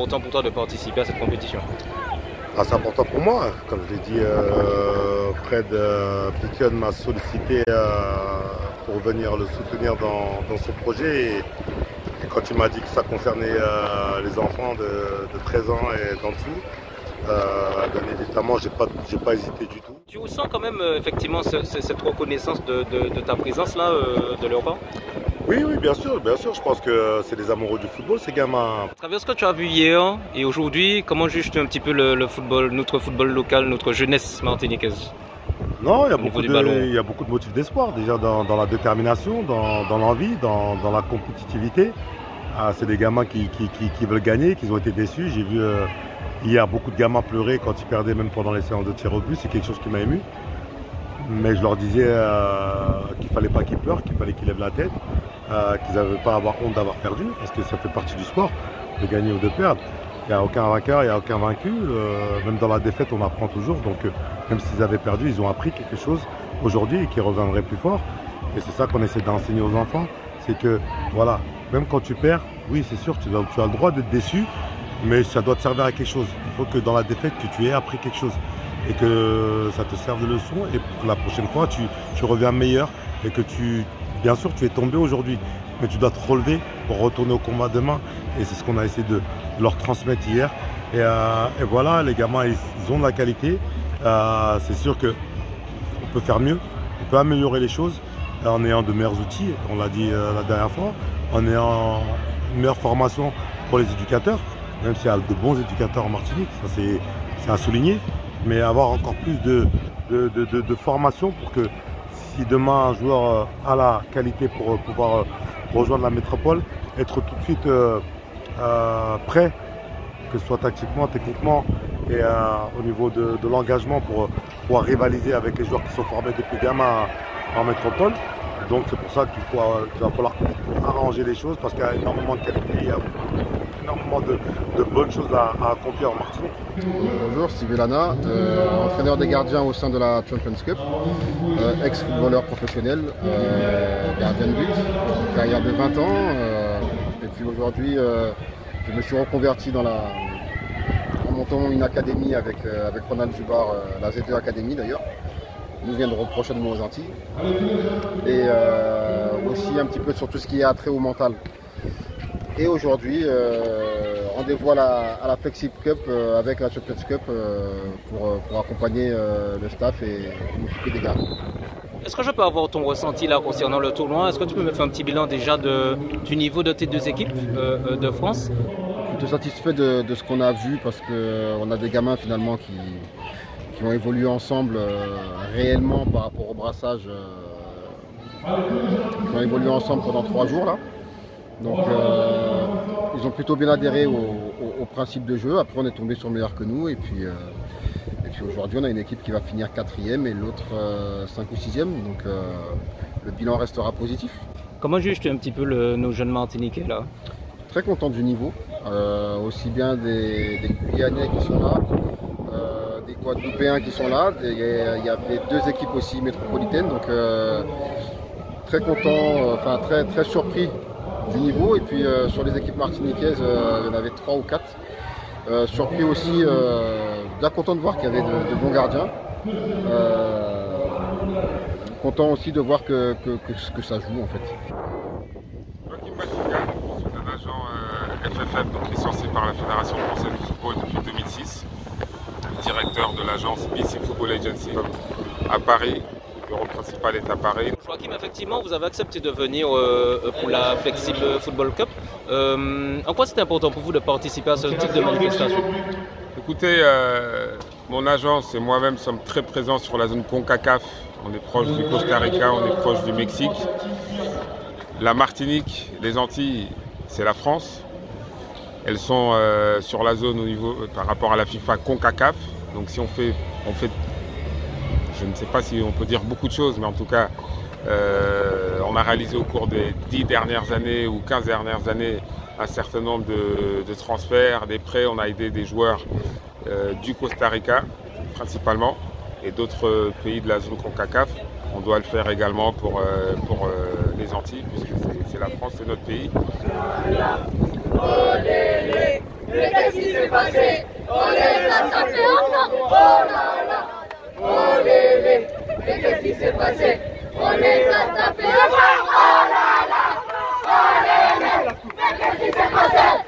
important pour toi de participer à cette compétition? Ah, c'est important pour moi. Comme je l'ai dit, Fred Piquion m'a sollicité pour venir le soutenir dans son projet. Et quand il m'a dit que ça concernait les enfants de 13 ans et d'en dessous, bien évidemment, j'ai pas hésité du tout. Tu ressens quand même effectivement cette reconnaissance de ta présence là, de leur part? Oui, oui, bien sûr, bien sûr. Je pense que c'est des amoureux du football, ces gamins. À travers ce que tu as vu hier et aujourd'hui, comment juges-tu un petit peu le football, notre football local, notre jeunesse martiniquaise? Non, il Il y a beaucoup de motifs d'espoir, déjà dans la détermination, dans l'envie, dans la compétitivité. Ah, c'est des gamins qui veulent gagner, qui ont été déçus. J'ai vu hier beaucoup de gamins pleurer quand ils perdaient, même pendant les séances de tir au but. C'est quelque chose qui m'a ému. Mais je leur disais qu'il ne fallait pas qu'ils pleurent, qu'il fallait qu'ils lèvent la tête, qu'ils n'avaient pas à avoir honte d'avoir perdu, parce que ça fait partie du sport, de gagner ou de perdre. Il n'y a aucun vainqueur, il n'y a aucun vaincu. Même dans la défaite, on apprend toujours. Donc, même s'ils avaient perdu, ils ont appris quelque chose aujourd'hui et qui reviendrait plus fort. Et c'est ça qu'on essaie d'enseigner aux enfants. C'est que, voilà, même quand tu perds, oui, c'est sûr, tu as le droit d'être déçu, mais ça doit te servir à quelque chose. Il faut que dans la défaite, que tu aies appris quelque chose et que ça te serve de leçon. Et pour la prochaine fois, tu reviens meilleur et que bien sûr, tu es tombé aujourd'hui, mais tu dois te relever pour retourner au combat demain. Et c'est ce qu'on a essayé de leur transmettre hier. Et voilà, les gamins, ils ont de la qualité. C'est sûr qu'on peut faire mieux, on peut améliorer les choses en ayant de meilleurs outils, on l'a dit la dernière fois, en ayant une meilleure formation pour les éducateurs, même s'il y a de bons éducateurs en Martinique, ça c'est à souligner, mais avoir encore plus de formation pour que si demain un joueur a la qualité pour pouvoir rejoindre la métropole, être tout de suite prêt, que ce soit tactiquement, techniquement et au niveau de l'engagement pour pouvoir rivaliser avec les joueurs qui sont formés depuis gamin en métropole. Donc c'est pour ça qu'il va falloir arranger les choses parce qu'il y a énormément de qualité, il y a énormément de bonnes choses à accomplir en Martinique. Bonjour, Steve Lana, entraîneur des gardiens au sein de la Champions Cup, ex-footballeur professionnel, gardien de but, carrière de 20 ans. Et puis aujourd'hui, je me suis reconverti en montant une académie avec Ronald Jubar, la Z2 Academy d'ailleurs. Nous viendrons prochainement aux Antilles. Et aussi un petit peu sur tout ce qui est attrait au mental. Et aujourd'hui, rendez-vous à la Flexi Cup avec la Champions Cup pour accompagner le staff et m'occuper des gars. Est-ce que je peux avoir ton ressenti là concernant le tournoi? Est-ce que tu peux me faire un petit bilan déjà du niveau de tes deux équipes de France? Je suis plutôt satisfait de ce qu'on a vu parce qu'on a des gamins finalement qui ont évolué ensemble réellement par rapport au brassage. Qui ont évolué ensemble pendant 3 jours là. Donc ils ont plutôt bien adhéré au principe de jeu. Après on est tombé sur meilleur que nous et puis aujourd'hui on a une équipe qui va finir 4e et l'autre 5 ou 6e. Donc le bilan restera positif. Comment juges-tu un petit peu nos jeunes Martiniquais là? Très content du niveau, aussi bien des Guyanais qui sont là, des Guadeloupéens qui sont là. Il y avait 2 équipes aussi métropolitaines. Donc très content, enfin très surpris du niveau. Et puis sur les équipes martiniquaises, il y en avait 3 ou 4. Surpris aussi, bien content de voir qu'il y avait de bons gardiens. Content aussi de voir que ça joue en fait. Joachim Machuga, je suis un agent FFF, donc licencié par la Fédération française de football depuis 2006. Directeur de l'agence BC Football Agency à Paris. Le bureau principal est à Paris. Joachim, effectivement, vous avez accepté de venir pour la Flexible Football Cup. En quoi c'est important pour vous de participer à ce type de manifestation? Écoutez, mon agence et moi-même sommes très présents sur la zone CONCACAF. On est proche du Costa Rica, on est proche du Mexique. La Martinique, les Antilles, c'est la France. Elles sont sur la zone au niveau par rapport à la FIFA CONCACAF. Donc si on fait, je ne sais pas si on peut dire beaucoup de choses, mais en tout cas, on a réalisé au cours des 10 dernières années ou 15 dernières années un certain nombre de transferts, des prêts. On a aidé des joueurs du Costa Rica principalement et d'autres pays de la zone CONCACAF. On doit le faire également pour les Antilles, puisque c'est la France, c'est notre pays. Mais qu'est-ce qui s'est passé? On les a tapés encore. Oh là là. Oh lélé. Mais qu'est-ce qui s'est passé? On les a tapés encore. Oh là là. Oh lélé. Mais qu'est-ce qui s'est passé?